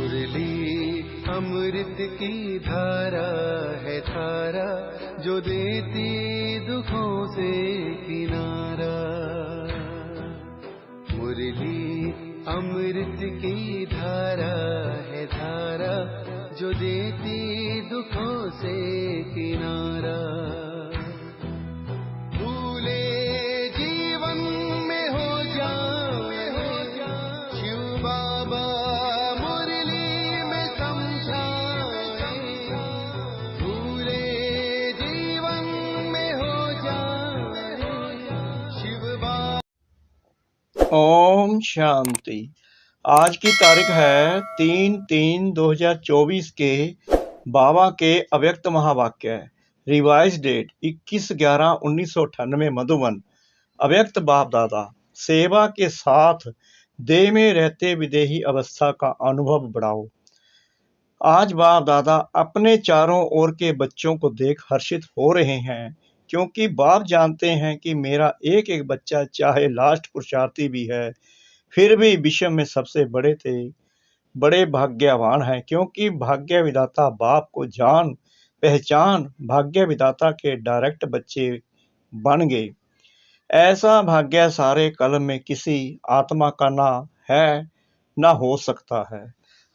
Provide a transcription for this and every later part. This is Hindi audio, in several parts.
मुरली अमृत की धारा है धारा, जो देती दुखों से किनारा। मुरली अमृत की धारा है धारा, जो देती दुखों से किनारा। भूले जीवन में हो जाए शिव बाबा मुरली में समझाए। भूले जीवन में हो जाए शिव बाबा। ओम शांति। आज की तारीख है 3/3/2024 के बाबा के अव्यक्त महावाक्य। Revised date 21/11/1998 Madhuban. अव्यक्त बाप दादा। सेवा के साथ देह में रहते विदेही अवस्था का अनुभव बढ़ाओ। आज बाप दादा अपने चारों ओर के बच्चों को देख हर्षित हो रहे हैं, क्योंकि बाप जानते हैं कि मेरा एक एक बच्चा चाहे लास्ट पुरुषार्थी भी है, फिर भी विश्व में सबसे बड़े भाग्यवान हैं, क्योंकि भाग्य विधाता बाप को जान पहचान भाग्य विधाता के डायरेक्ट बच्चे बन गए। ऐसा भाग्य सारे कलम में किसी आत्मा का ना है ना हो सकता है।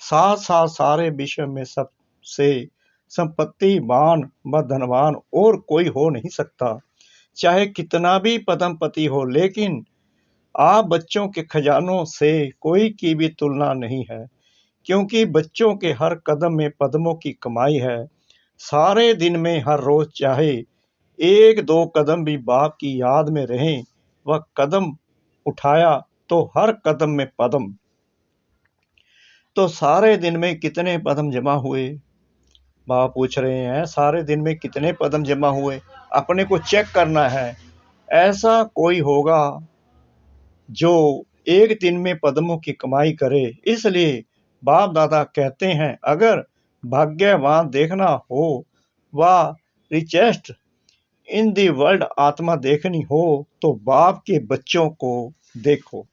साथ साथ सारे विश्व में सबसे संपत्तिवान व धनवान और कोई हो नहीं सकता, चाहे कितना भी पदमपति हो, लेकिन आप बच्चों के खजानों से कोई की भी तुलना नहीं है, क्योंकि बच्चों के हर कदम में पद्मों की कमाई है। सारे दिन में हर रोज चाहे 1-2 कदम भी बाप की याद में रहें, वह कदम उठाया तो हर कदम में पद्म। तो सारे दिन में कितने पद्म जमा हुए? बाबा पूछ रहे हैं, सारे दिन में कितने पद्म जमा हुए? अपने को चेक करना है। ऐसा कोई होगा जो एक दिन में पद्मों की कमाई करे। इसलिए बाप दादा कहते हैं, अगर भाग्यवान देखना हो व रिचेस्ट इन दी वर्ल्ड आत्मा देखनी हो तो बाप के बच्चों को देखो।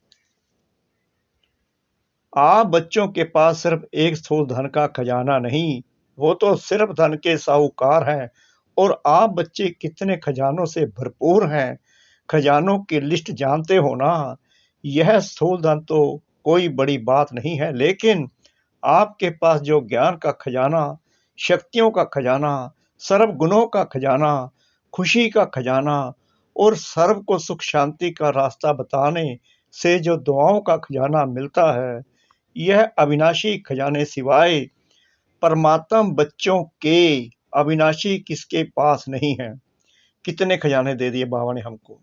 आप बच्चों के पास सिर्फ एक स्थूल धन का खजाना नहीं, वो तो सिर्फ धन के साहूकार हैं। और आप बच्चे कितने खजानों से भरपूर हैं, खजानों की लिस्ट जानते हो ना। यह स्थूल धन तो कोई बड़ी बात नहीं है, लेकिन आपके पास जो ज्ञान का खजाना, शक्तियों का खजाना, सर्व गुणों का खजाना, खुशी का खजाना और सर्व को सुख शांति का रास्ता बताने से जो दुआओं का खजाना मिलता है, यह अविनाशी खजाने सिवाय परमात्मा बच्चों के अविनाशी किसके पास नहीं है। कितने खजाने दे दिए बाबा ने हमको।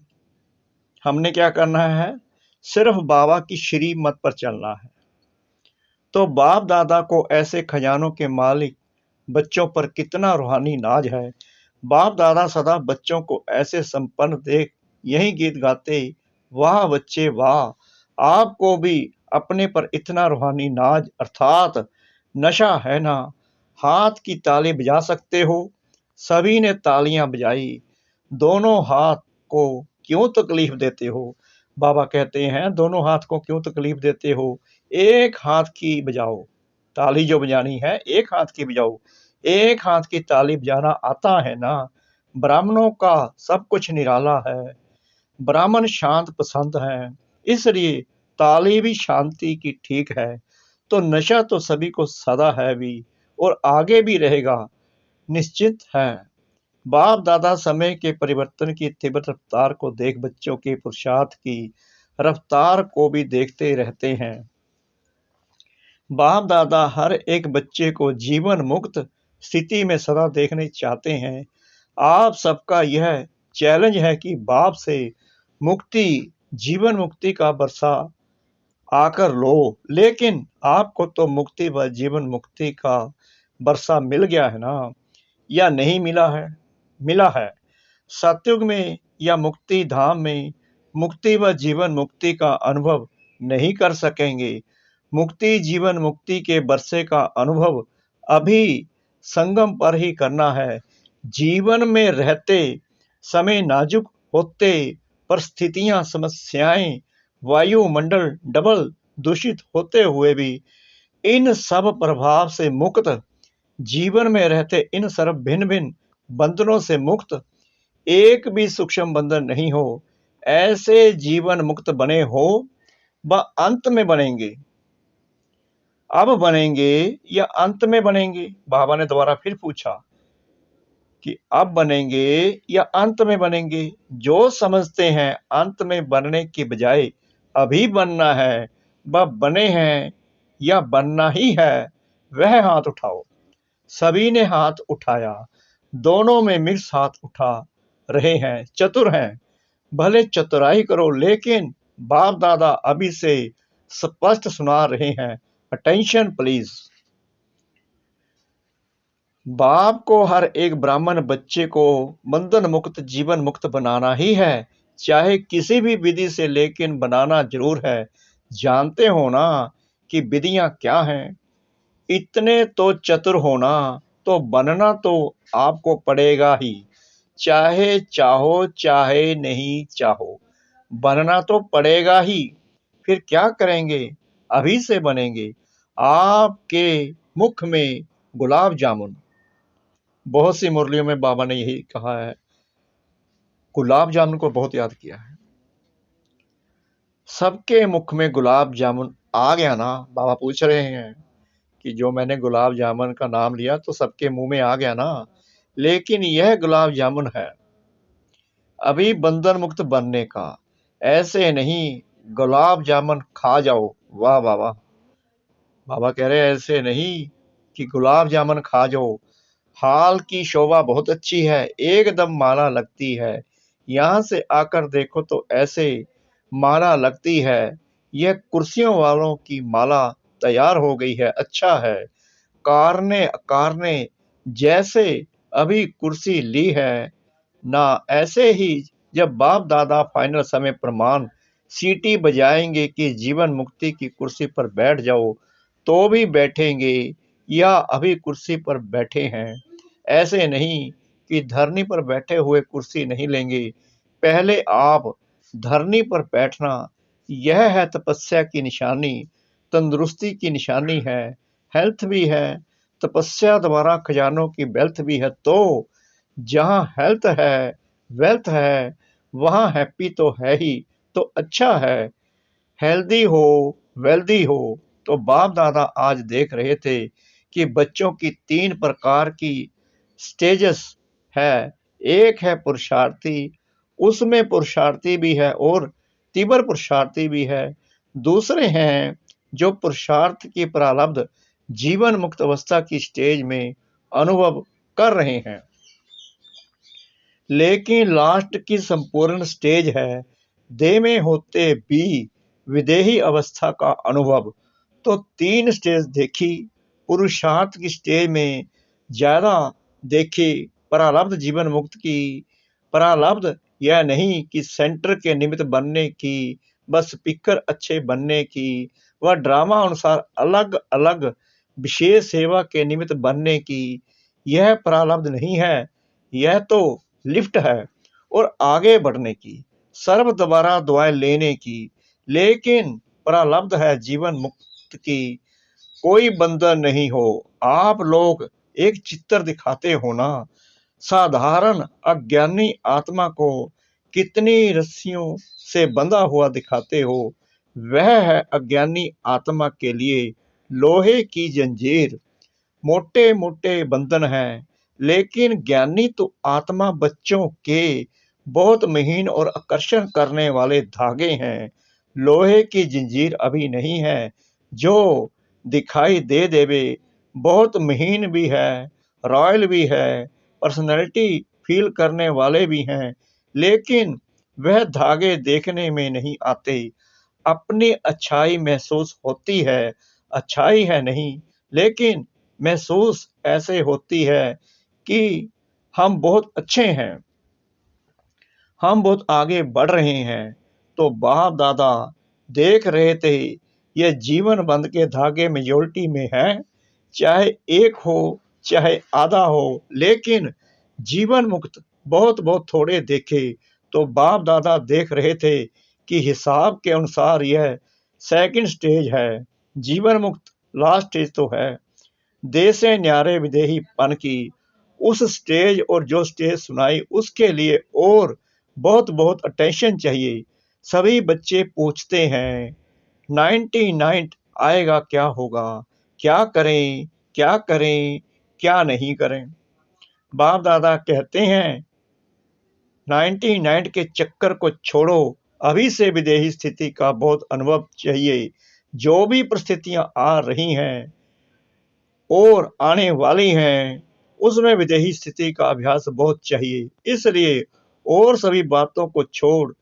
हमने क्या करना है? सिर्फ बाबा की श्रीमत पर चलना है। तो बाप दादा को ऐसे खजानों के मालिक बच्चों पर कितना रूहानी नाज है। बाप दादा सदा बच्चों को ऐसे संपन्न देख यही गीत गाते, वाह बच्चे वाह, आपको भी अपने पर इतना रूहानी नाज अर्थात नशा है ना। हाथ की ताली बजा सकते हो। सभी ने तालियां बजाई। दोनों हाथ को क्यों तकलीफ देते हो? बाबा कहते हैं, दोनों हाथ को क्यों तकलीफ देते हो? एक हाथ की बजाओ। ताली जो बजानी है एक हाथ की बजाओ। एक हाथ की ताली बजाना आता है ना। ब्राह्मणों का सब कुछ निराला है। ब्राह्मण शांत पसंद है, इसलिए ताली भी शांति की ठीक है। तो नशा तो सभी को सदा है भी और आगे भी रहेगा, निश्चित है। बाप दादा समय के परिवर्तन की तीव्र रफ्तार को देख बच्चों के पुरुषार्थ की रफ्तार को भी देखते रहते हैं। बाप दादा हर एक बच्चे को जीवन मुक्त स्थिति में सदा देखने चाहते हैं। आप सबका यह चैलेंज है कि बाप से मुक्ति, जीवन मुक्ति का बरसा आकर लो। लेकिन आपको तो मुक्ति व जीवन मुक्ति का बरसा मिल गया है ना, या नहीं मिला है? मिला है। सतयुग में या मुक्ति धाम में मुक्ति व जीवन मुक्ति का अनुभव नहीं कर सकेंगे। मुक्ति जीवन मुक्ति के बरसे का अनुभव अभी संगम पर ही करना है। जीवन में रहते समय नाजुक होते परिस्थितियां, समस्याएं, वायुमंडल डबल दूषित होते हुए भी इन सब प्रभाव से मुक्त, जीवन में रहते इन सर्व भिन्न भिन्न बंधनों से मुक्त, एक भी सूक्ष्म बंधन नहीं हो, ऐसे जीवन मुक्त बने हो व अंत में बनेंगे। अब बनेंगे या अंत में बनेंगे? बाबा ने दोबारा फिर पूछा कि अब बनेंगे या अंत में बनेंगे। जो समझते हैं अंत में बनने की बजाय अभी बनना है, वह बने हैं या बनना ही है, वह हाथ उठाओ। सभी ने हाथ उठाया। दोनों में मिक्स हाथ उठा रहे हैं, चतुर हैं। भले चतुराई करो, लेकिन बाप दादा अभी से स्पष्ट सुना रहे हैं। Attention please. बाप को हर एक ब्राह्मण बच्चे को बंधन मुक्त, जीवन मुक्त बनाना ही है, चाहे किसी भी विधि से, लेकिन बनाना जरूर है। जानते हो ना कि विधियां क्या हैं? इतने तो चतुर होना, तो बनना तो आपको पड़ेगा ही, चाहे चाहो चाहे नहीं चाहो, बनना तो पड़ेगा ही। फिर क्या करेंगे? अभी से बनेंगे। आपके मुख में गुलाब जामुन। बहुत सी मुरलियों में बाबा ने यही कहा है, गुलाब जामुन को बहुत याद किया है। सबके मुख में गुलाब जामुन आ गया ना? बाबा पूछ रहे हैं कि जो मैंने गुलाब जामुन का नाम लिया तो सबके मुंह में आ गया ना? लेकिन यह गुलाब जामुन है अभी बंधन मुक्त बनने का, ऐसे नहीं गुलाब जामुन खा जाओ। वाह बाबा। बाबा कह रहे ऐसे नहीं कि गुलाब जामुन खा जाओ। हाल की शोभा बहुत अच्छी है, एकदम माला लगती है। यहाँ से आकर देखो तो ऐसे माला लगती है। यह कुर्सियों वालों की माला तैयार हो गई है। अच्छा है, कारने कारने जैसे अभी कुर्सी ली है ना, ऐसे ही जब बाप दादा फाइनल समय प्रमाण सीटी बजाएंगे कि जीवन मुक्ति की कुर्सी पर बैठ जाओ, तो भी बैठेंगे या अभी कुर्सी पर बैठे हैं। ऐसे नहीं कि धरनी पर बैठे हुए कुर्सी नहीं लेंगे। पहले आप धरनी पर बैठना, यह है तपस्या की निशानी, तंदुरुस्ती की निशानी है, हेल्थ भी है। तपस्या द्वारा खजानों की वेल्थ भी है। तो जहाँ हेल्थ है, वेल्थ है, वहाँ हैप्पी तो है ही, तो अच्छा है। हेल्दी हो, वेल्दी हो। तो बाप दादा आज देख रहे थे कि बच्चों की 3 प्रकार की स्टेजेस है। एक है पुरुषार्थी, उसमें पुरुषार्थी भी है और तीव्र पुरुषार्थी भी है। दूसरे हैं जो पुरुषार्थ की प्रारब्ध जीवन मुक्त अवस्था की स्टेज में अनुभव कर रहे हैं, लेकिन लास्ट की संपूर्ण स्टेज है देह में होते भी विदेही अवस्था का अनुभव। तो 3 स्टेज देखी। पुरुषार्थ की स्टेज में ज्यादा देखी प्रारब्ध जीवन मुक्त की। प्रारब्ध यह नहीं कि सेंटर के निमित्त बनने की, बस स्पीकर अच्छे बनने की, वह ड्रामा अनुसार अलग अलग विशेष सेवा के निमित्त बनने की, यह प्रारब्ध नहीं है। यह तो लिफ्ट है और आगे बढ़ने की, सर्व दोबारा दुआएं लेने की। लेकिन प्रारब्ध है जीवन मुक्त की, कोई बंधन नहीं हो। आप लोग एक चित्र दिखाते हो ना, साधारण अज्ञानी आत्मा को कितनी रस्सियों से बंधा हुआ दिखाते हो। वह है अज्ञानी आत्मा के लिए लोहे की जंजीर, मोटे मोटे बंधन हैं। लेकिन ज्ञानी तो आत्मा बच्चों के बहुत महीन और आकर्षण करने वाले धागे हैं। लोहे की जंजीर अभी नहीं है जो दिखाई दे देवे, बहुत महीन भी है, रॉयल भी है, पर्सनैलिटी फील करने वाले भी हैं, लेकिन वह धागे देखने में नहीं आते। अपनी अच्छाई महसूस होती है, अच्छाई है नहीं, लेकिन महसूस ऐसे होती है कि हम बहुत अच्छे हैं, हम बहुत आगे बढ़ रहे हैं। तो बाप दादा देख रहे थे यह जीवन बंध के धागे मेजोरिटी में है, चाहे एक हो चाहे आधा हो, लेकिन जीवन मुक्त बहुत बहुत थोड़े देखे। तो बाप दादा देख रहे थे कि हिसाब के अनुसार यह सेकंड स्टेज है। जीवन मुक्त लास्ट स्टेज तो है। देसे न्यारे विदेहीपन की उस स्टेज और जो स्टेज सुनाई उसके लिए और बहुत बहुत अटेंशन चाहिए। सभी बच्चे पूछते हैं 99 आएगा क्या होगा, क्या करें, क्या करें, क्या नहीं करें। बाप दादा कहते हैं 99 के चक्कर को छोड़ो, अभी से विदेही स्थिति का बहुत अनुभव चाहिए। जो भी परिस्थितियां आ रही हैं और आने वाली हैं, उसमें विदेही स्थिति का अभ्यास बहुत चाहिए। इसलिए और सभी बातों को छोड़,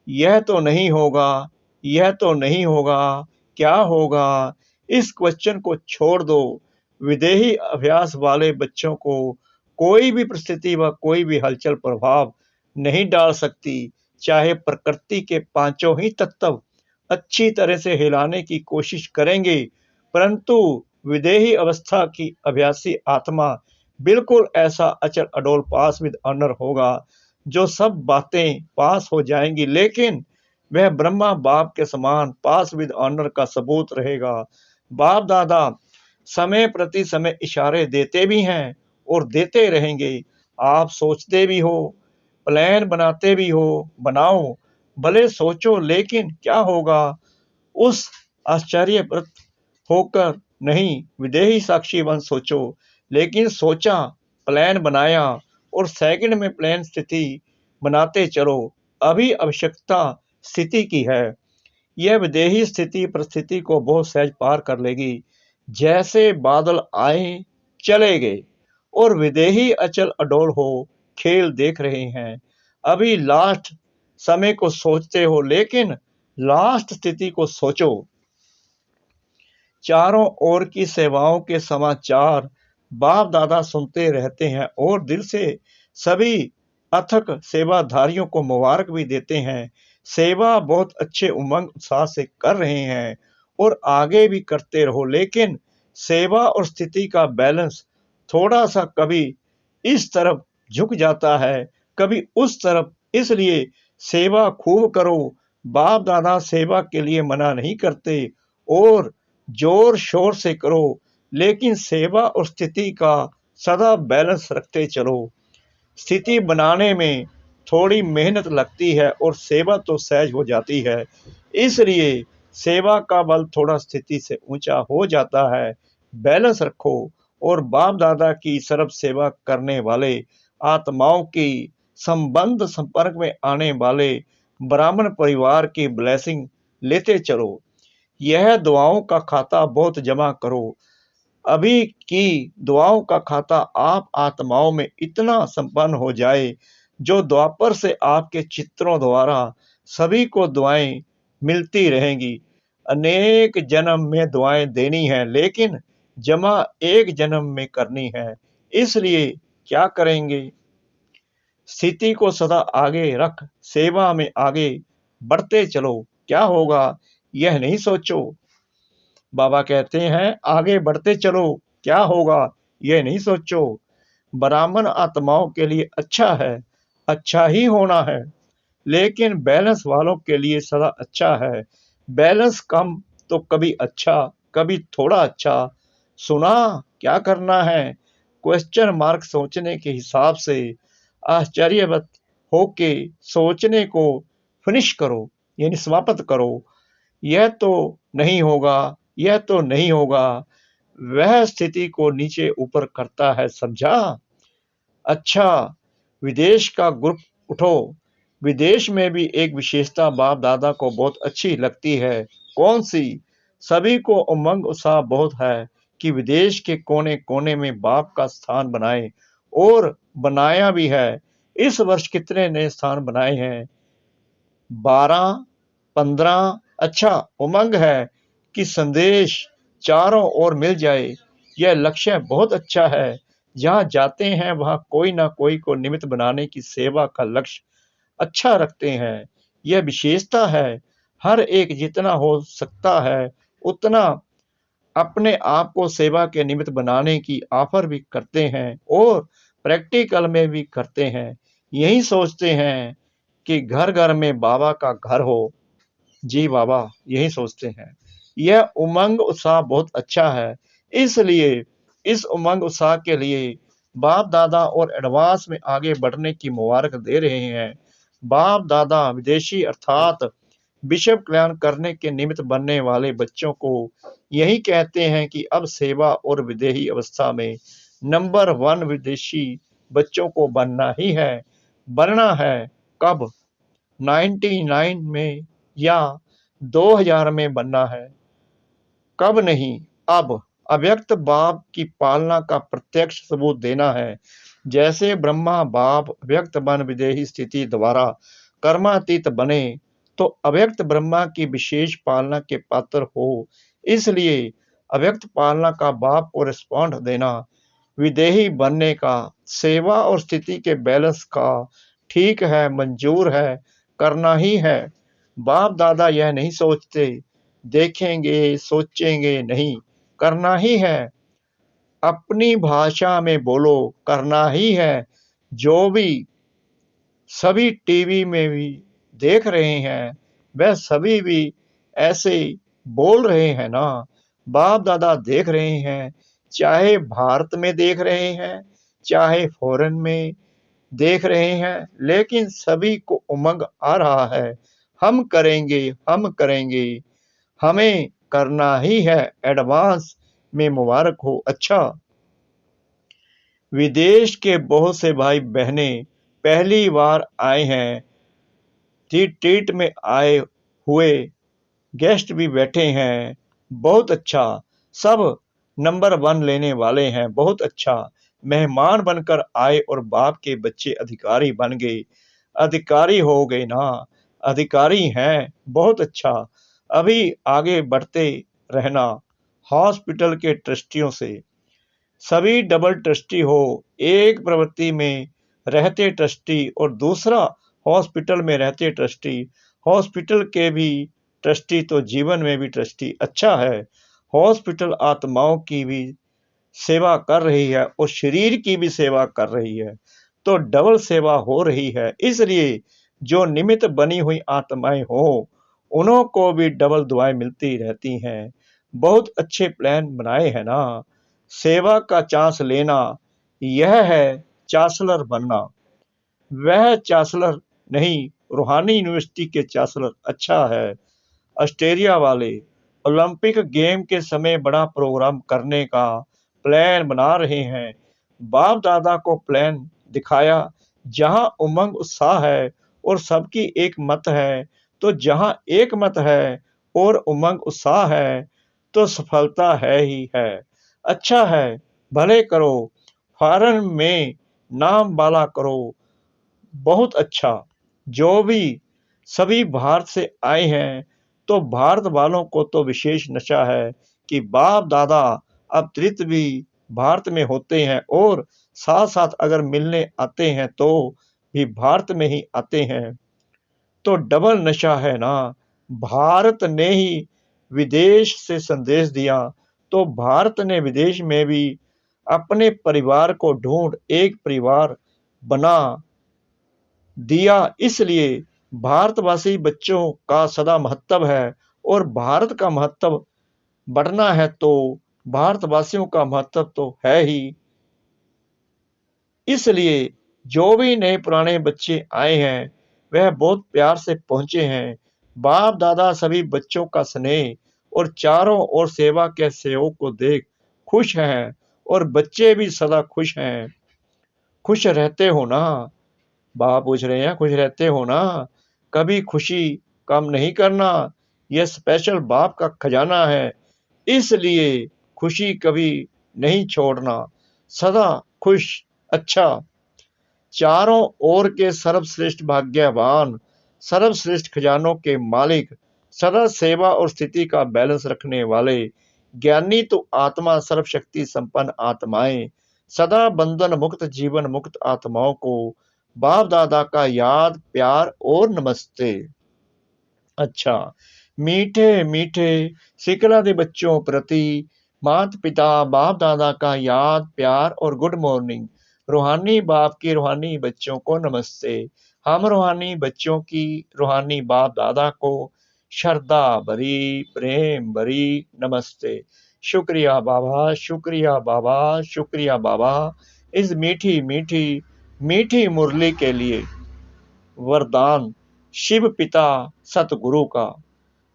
यह तो नहीं होगा, यह तो नहीं होगा, क्या होगा, इस क्वेश्चन को छोड़ दो। विदेही अभ्यास वाले बच्चों को कोई भी परिस्थिति व कोई भी हलचल प्रभाव नहीं डाल सकती। चाहे प्रकृति के पांचों ही तत्व अच्छी तरह से हिलाने की कोशिश करेंगे, परंतु विदेही अवस्था की अभ्यासी आत्मा बिल्कुल ऐसा अचल अडोल पास विद ऑनर होगा, जो सब बातें पास हो जाएंगी, लेकिन वह ब्रह्मा बाप के समान पास विद ऑनर का सबूत रहेगा। बाप दादा समय प्रति समय इशारे देते भी हैं और देते रहेंगे। आप सोचते भी हो, प्लान बनाते भी हो, बनाओ, भले सोचो, लेकिन क्या होगा उस आश्चर्यप्रत होकर नहीं। विदेही साक्षी बन सोचो, लेकिन सोचा, प्लान बनाया और सेकंड में प्लान स्थिति बनाते चलो। अभी आवश्यकता स्थिति की है। यह विदेही स्थिति परिस्थिति को बहुत सहज पार कर लेगी। जैसे बादल आए चले गए और विदेही अचल अडोल हो खेल देख रहे हैं। अभी लास्ट समय को सोचते हो, लेकिन लास्ट स्थिति को सोचो। चारों ओर की सेवाओं के समाचार बाप दादा सुनते रहते हैं और दिल से सभी अथक सेवाधारियों को मुबारक भी देते हैं। सेवा बहुत अच्छे उमंग उत्साह से कर रहे हैं और आगे भी करते रहो, लेकिन सेवा और स्थिति का बैलेंस थोड़ा सा कभी इस तरफ झुक जाता है, कभी उस तरफ। इसलिए सेवा खूब करो। बाप दादा सेवा के लिए मना नहीं करते और जोर शोर से करो, लेकिन सेवा और स्थिति का सदा बैलेंस रखते चलो। स्थिति बनाने में थोड़ी मेहनत लगती है और सेवा तो सहज हो जाती है। इसलिए सेवा का बल थोड़ा स्थिति से ऊंचा हो जाता है। बैलेंस रखो और बाप दादा की सर्व सेवा करने वाले आत्माओं की संबंध संपर्क में आने वाले ब्राह्मण परिवार की ब्लेसिंग लेते चलो। यह दुआओं का खाता बहुत जमा करो। अभी की दुआओं का खाता आप आत्माओं में इतना संपन्न हो जाए, जो द्वापर से आपके चित्रों द्वारा सभी को दुआएं मिलती रहेंगी। अनेक जन्म में दुआएं देनी है, लेकिन जमा एक जन्म में करनी है। इसलिए क्या करेंगे? स्थिति को सदा आगे रख सेवा में आगे बढ़ते चलो। क्या होगा यह नहीं सोचो। बाबा कहते हैं आगे बढ़ते चलो, क्या होगा यह नहीं सोचो। ब्राह्मण आत्माओं के लिए अच्छा है, अच्छा ही होना है, लेकिन बैलेंस वालों के लिए सदा अच्छा है। बैलेंस कम तो कभी अच्छा, कभी थोड़ा अच्छा। सुना क्या करना है? क्वेश्चन मार्क सोचने के हिसाब से आश्चर्यवत होके सोचने को फिनिश करो, यानी समाप्त करो। यह तो नहीं होगा, यह तो नहीं होगा, वह स्थिति को नीचे ऊपर करता है, समझा? अच्छा, विदेश का ग्रुप उठो। विदेश में भी एक विशेषता बाप दादा को बहुत अच्छी लगती है। कौन सी? सभी को उमंग उत्साह बहुत है कि विदेश के कोने कोने में बाप का स्थान बनाए, और बनाया भी है। इस वर्ष कितने नए स्थान बनाए हैं? 12, 15। अच्छा, उमंग है कि संदेश चारों ओर मिल जाए। यह लक्ष्य बहुत अच्छा है। जहाँ जाते हैं वहाँ कोई ना कोई को निमित्त बनाने की सेवा का लक्ष्य अच्छा रखते हैं। यह विशेषता है। हर एक जितना हो सकता है उतना अपने आप को सेवा के निमित्त बनाने की ऑफर भी करते हैं और प्रैक्टिकल में भी करते हैं। यही सोचते हैं कि घर घर में बाबा का घर हो। जी बाबा, यही सोचते हैं। यह उमंग उत्साह बहुत अच्छा है। इसलिए इस उमंग उत्साह के लिए बाप दादा और एडवांस में आगे बढ़ने की मुबारक दे रहे हैं। बाप दादा विदेशी अर्थात विश्व कल्याण करने के निमित्त बनने वाले बच्चों को यही कहते हैं कि अब सेवा और विदेही अवस्था में नंबर 1 विदेशी बच्चों को बनना ही है। बनना है कब? 99 में या 2000 में बनना है, कब नहीं, अब। अव्यक्त बाप की पालना का प्रत्यक्ष सबूत देना है। जैसे ब्रह्मा बाप अव्यक्त बन विदेही स्थिति द्वारा कर्मातीत बने, तो अव्यक्त ब्रह्मा की विशेष पालना के पात्र हो। इसलिए अव्यक्त पालना का बाप को रिस्पॉन्ड देना, विदेही बनने का, सेवा और स्थिति के बैलेंस का ठीक है, मंजूर है, करना ही है। बाप दादा यह नहीं सोचते, देखेंगे, सोचेंगे नहीं, करना ही है। अपनी भाषा में बोलो, करना ही है। जो भी सभी टीवी में भी देख रहे हैं, वह सभी भी ऐसे बोल रहे हैं ना। बाप दादा देख रहे हैं, चाहे भारत में देख रहे हैं, चाहे फॉरेन में देख रहे हैं, लेकिन सभी को उमंग आ रहा है, हम करेंगे, हम करेंगे, हमें करना ही है। एडवांस में मुबारक हो। अच्छा, विदेश के बहुत से भाई बहनें पहली बार आए हैं, ट्रीट में आए हुए गेस्ट भी बैठे हैं, बहुत अच्छा, सब नंबर 1 लेने वाले हैं, बहुत अच्छा। मेहमान बनकर आए और बाप के बच्चे अधिकारी बन गए, अधिकारी हो गए ना, अधिकारी हैं, बहुत अच्छा। अभी आगे बढ़ते रहना। हॉस्पिटल के ट्रस्टियों से सभी डबल ट्रस्टी हो, एक प्रवृत्ति में रहते ट्रस्टी और दूसरा हॉस्पिटल में रहते ट्रस्टी। हॉस्पिटल के भी ट्रस्टी तो जीवन में भी ट्रस्टी, अच्छा है। हॉस्पिटल आत्माओं की भी सेवा कर रही है और शरीर की भी सेवा कर रही है, तो डबल सेवा हो रही है। इसलिए जो निमित्त बनी हुई आत्माएं हो, उन्हों को भी डबल दुआएं मिलती रहती हैं। बहुत अच्छे प्लान बनाए हैं ना। सेवा का चांस लेना, यह है चांसलर बनना। वह चांसलर नहीं, रूहानी यूनिवर्सिटी के चांसलर, अच्छा है। ऑस्ट्रेलिया वाले ओलंपिक गेम के समय बड़ा प्रोग्राम करने का प्लान बना रहे हैं। बाप दादा को प्लान दिखाया, जहां उमंग उत्साह है और सबकी एक मत है, तो जहां एक मत है और उमंग उत्साह है, तो सफलता है ही है। अच्छा है, भले करो, फॉरेन में नाम वाला करो, बहुत अच्छा। जो भी सभी भारत से आए हैं, तो भारत वालों को तो विशेष नशा है कि बाप दादा अब त्रित भी भारत में होते हैं और साथ साथ अगर मिलने आते हैं तो भी भारत में ही आते हैं, तो डबल नशा है ना। भारत ने ही विदेश से संदेश दिया, तो भारत ने विदेश में भी अपने परिवार को ढूंढ एक परिवार बना दिया। इसलिए भारतवासी बच्चों का सदा महत्व है और भारत का महत्व बढ़ना है, तो भारतवासियों का महत्व तो है ही। इसलिए जो भी नए पुराने बच्चे आए हैं, वह बहुत प्यार से पहुंचे हैं। बाप दादा सभी बच्चों का स्नेह और चारों ओर सेवा के सहयोग को देख खुश हैं और बच्चे भी सदा खुश हैं। खुश रहते हो ना? बाप पूछ रहे हैं, खुश रहते हो ना? कभी खुशी कम नहीं करना, यह स्पेशल बाप का खजाना है। इसलिए खुशी कभी नहीं छोड़ना, सदा खुश। अच्छा, चारों ओर के सर्वश्रेष्ठ भाग्यवान, सर्वश्रेष्ठ खजानों के मालिक, सदा सेवा और स्थिति का बैलेंस रखने वाले ज्ञानी तो आत्मा सर्वशक्ति संपन्न आत्माएं, सदा बंधन मुक्त जीवन मुक्त आत्माओं को बाप दादा का याद प्यार और नमस्ते। अच्छा, मीठे मीठे सिकला दे बच्चों प्रति माता पिता बाप दादा का याद प्यार और गुड मॉर्निंग। रूहानी बाप की रूहानी बच्चों को नमस्ते। हम रूहानी बच्चों की रूहानी बाप दादा को श्रद्धा भरी, प्रेम भरी नमस्ते। शुक्रिया बाबा, शुक्रिया बाबा, शुक्रिया बाबा, इस मीठी मीठी मीठी मुरली के लिए। वरदान शिव पिता सतगुरु का।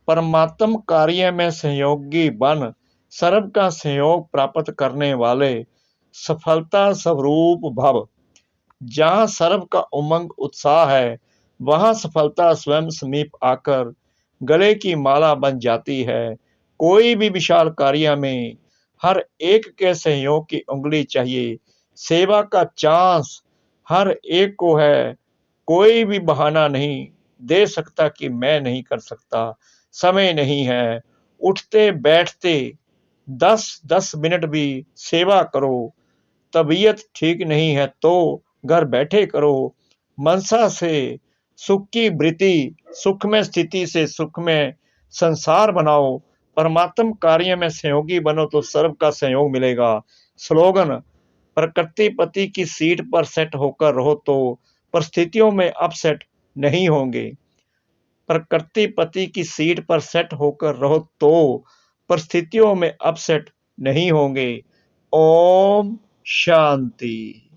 परमात्म कार्य में सहयोगी बन सर्व का सहयोग प्राप्त करने वाले सफलता स्वरूप भव। जहाँ सर्व का उमंग उत्साह है, वहाँ सफलता स्वयं समीप आकर गले की माला बन जाती है। कोई भी विशाल कार्य में हर एक के सहयोग की उंगली चाहिए। सेवा का चांस हर एक को है। कोई भी बहाना नहीं दे सकता कि मैं नहीं कर सकता, समय नहीं है। उठते बैठते 10-10 मिनट भी सेवा करो। तबीयत ठीक नहीं है तो घर बैठे करो। मनसा से सुख की वृत्ति, सुख में स्थिति से सुख में संसार बनाओ। परमात्म कार्य में सहयोगी बनो तो सर्व का सहयोग मिलेगा। स्लोगन प्रकृति पति की सीट पर सेट होकर रहो तो परिस्थितियों में अपसेट नहीं होंगे। प्रकृति पति की सीट पर सेट होकर रहो तो परिस्थितियों में अपसेट नहीं होंगे। ओम शांति।